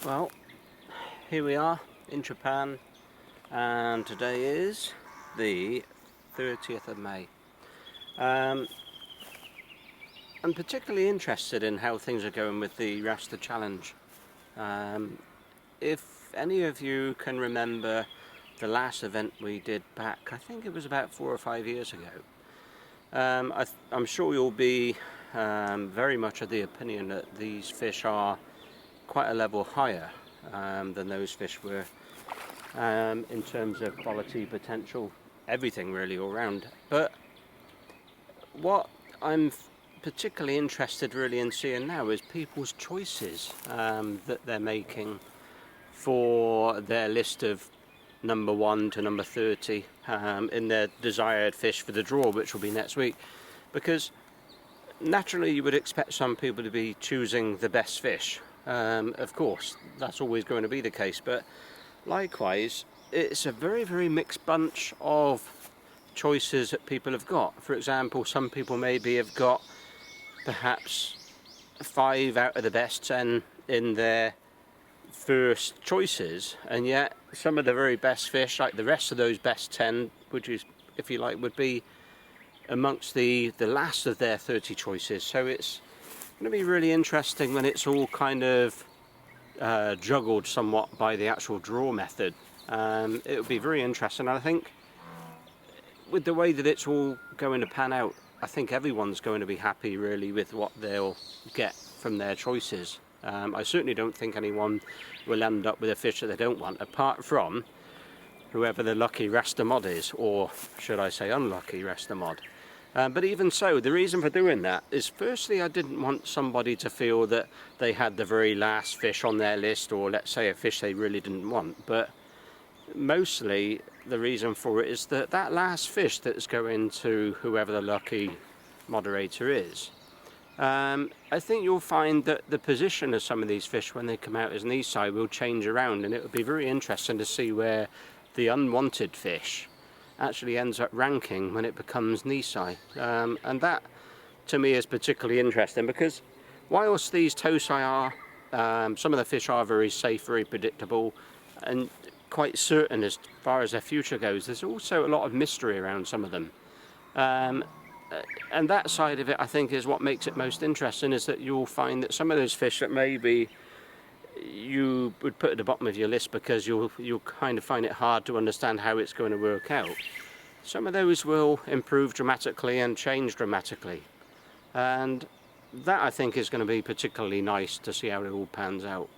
Well, here we are in Japan, and today is the 30th of May. I'm particularly interested in how things are going with the Rasta challenge. If any of you can remember the last event we did back, I think it was about 4 or 5 years ago, I'm sure you'll be very much of the opinion that these fish are quite a level higher than those fish were in terms of quality, potential, everything really all round. But what I'm particularly interested really in seeing now is people's choices that they're making for their list of number 1 to number 30 in their desired fish for the draw, which will be next week. Because naturally you would expect some people to be choosing the best fish. Of course, that's always going to be the case, but likewise, it's a very, very mixed bunch of choices that people have got. For example, some people maybe have got perhaps 5 out of the best 10 in their first choices, and yet some of the very best fish, like the rest of those best 10, which is, if you like, would be amongst the last of their 30 choices. So it's going to be really interesting when it's all kind of juggled somewhat by the actual draw method. It'll be very interesting. I think with the way that it's all going to pan out, I think everyone's going to be happy really with what they'll get from their choices. I certainly don't think anyone will end up with a fish that they don't want, apart from whoever the lucky Rasta mod is, or should I say unlucky Rasta mod. But even so, the reason for doing that is, firstly, I didn't want somebody to feel that they had the very last fish on their list, or let's say a fish they really didn't want. But mostly the reason for it is that that last fish that's going to whoever the lucky moderator is, I think you'll find that the position of some of these fish when they come out as knee side will change around, and it will be very interesting to see where the unwanted fish actually ends up ranking when it becomes Nisai. And that to me is particularly interesting, because whilst these Tosai are, some of the fish are very safe, very predictable and quite certain as far as their future goes, there's also a lot of mystery around some of them. And that side of it, I think, is what makes it most interesting, is that you'll find that some of those fish that maybe you would put at the bottom of your list because you'll kind of find it hard to understand how it's going to work out, some of those will improve dramatically and change dramatically, and that I think is going to be particularly nice to see how it all pans out.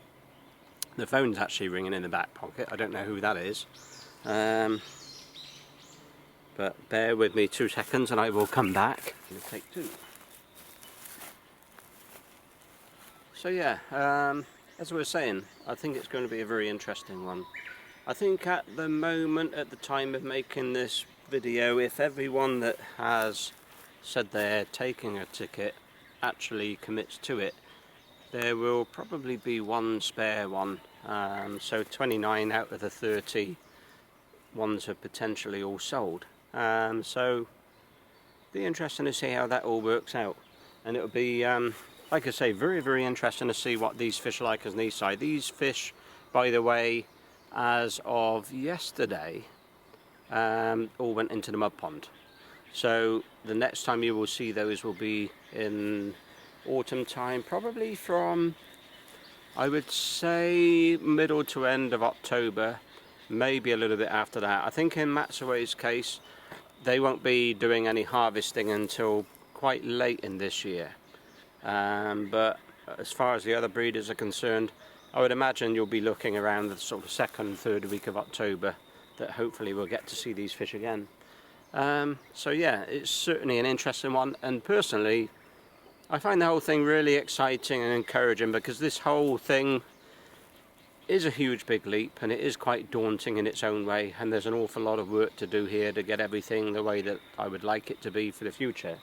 The phone's actually ringing in the back pocket. I don't know who that is, but bear with me 2 seconds and I will come back. Take 2. So yeah, as I was saying, I think it's going to be a very interesting one. I think at the moment, at the time of making this video, if everyone that has said they're taking a ticket actually commits to it, there will probably be one spare one. So 29 out of the 30 ones have potentially all sold. So be interesting to see how that all works out, and it'll be like I say, very, very interesting to see what these fish are like as Nisai. These fish, by the way, as of yesterday, all went into the mud pond. So the next time you will see those will be in autumn time, probably from, I would say, middle to end of October, maybe a little bit after that. I think in Matsue's case, they won't be doing any harvesting until quite late in this year. But as far as the other breeders are concerned, I would imagine you'll be looking around the sort of 2nd, 3rd week of October that hopefully we'll get to see these fish again. So yeah, it's certainly an interesting one, and personally I find the whole thing really exciting and encouraging, because this whole thing is a huge big leap and it is quite daunting in its own way, and there's an awful lot of work to do here to get everything the way that I would like it to be for the future.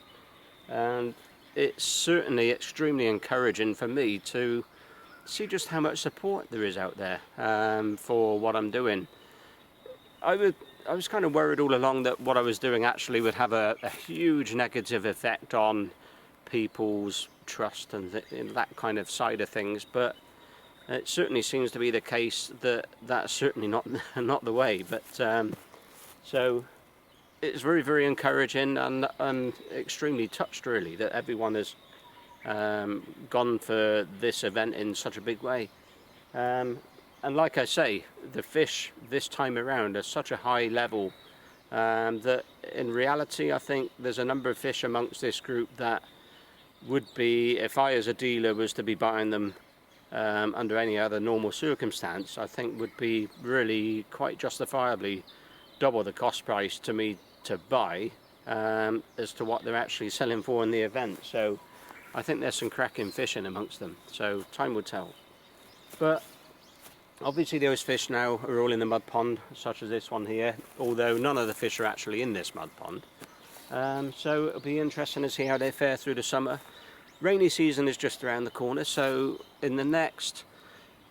And it's certainly extremely encouraging for me to see just how much support there is out there for what I'm doing. I was kind of worried all along that what I was doing actually would have a huge negative effect on people's trust and that kind of side of things, but It certainly seems to be the case that that's certainly not not the way, but so it's very, very encouraging, and I'm extremely touched really that everyone has gone for this event in such a big way. And like I say, the fish this time around are such a high level that in reality I think there's a number of fish amongst this group that would be, if I as a dealer was to be buying them under any other normal circumstance, I think would be really quite justifiably double the cost price to me to buy as to what they're actually selling for in the event. So I think there's some cracking fish in amongst them, so time will tell. But obviously those fish now are all in the mud pond, such as this one here, although none of the fish are actually in this mud pond. So it'll be interesting to see how they fare through the summer. Rainy season is just around the corner, so in the next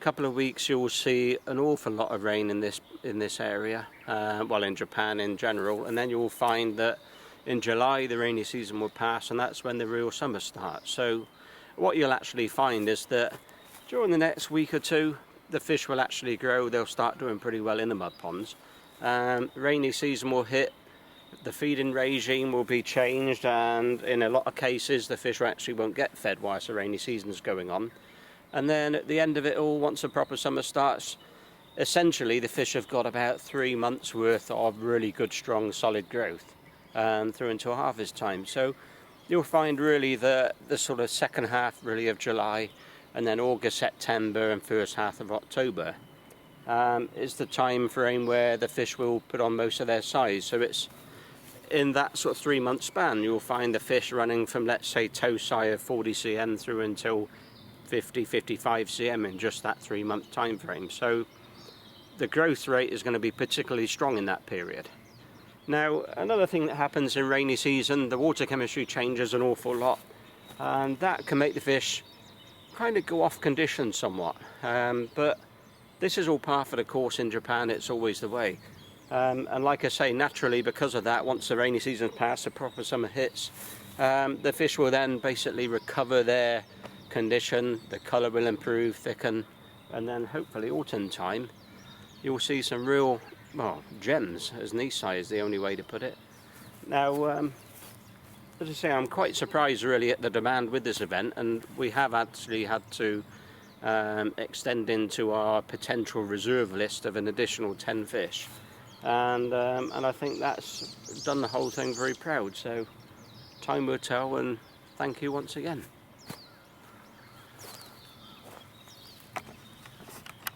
couple of weeks you'll see an awful lot of rain in this area, well, in Japan in general, and then you'll find that in July the rainy season will pass, and that's when the real summer starts. So what you'll actually find is that during the next week or two the fish will actually grow. They'll start doing pretty well in the mud ponds. Rainy season will hit, the feeding regime will be changed, and in a lot of cases the fish actually won't get fed whilst the rainy season is going on. And then at the end of it all, once the proper summer starts, essentially the fish have got about 3 months worth of really good, strong, solid growth through until harvest time. So you'll find really the sort of second half really of July, and then August, September and first half of October is the time frame where the fish will put on most of their size. So it's in that sort of 3 month span you'll find the fish running from, let's say, toe size of 40 cm through until 50-55 cm in just that 3 month time frame. So the growth rate is going to be particularly strong in that period. Now, another thing that happens in rainy season, the water chemistry changes an awful lot, and that can make the fish kind of go off condition somewhat, but this is all par for the course in Japan. It's always the way. And like I say, naturally, because of that, once the rainy season's passed, the proper summer hits, the fish will then basically recover their condition, the colour will improve, thicken, and then hopefully autumn time you'll see some real, well, gems, as Nisai is the only way to put it. Now, as I say, I'm quite surprised really at the demand with this event, and we have actually had to extend into our potential reserve list of an additional 10 fish. And I think that's done the whole thing very proud, so time will tell, and thank you once again.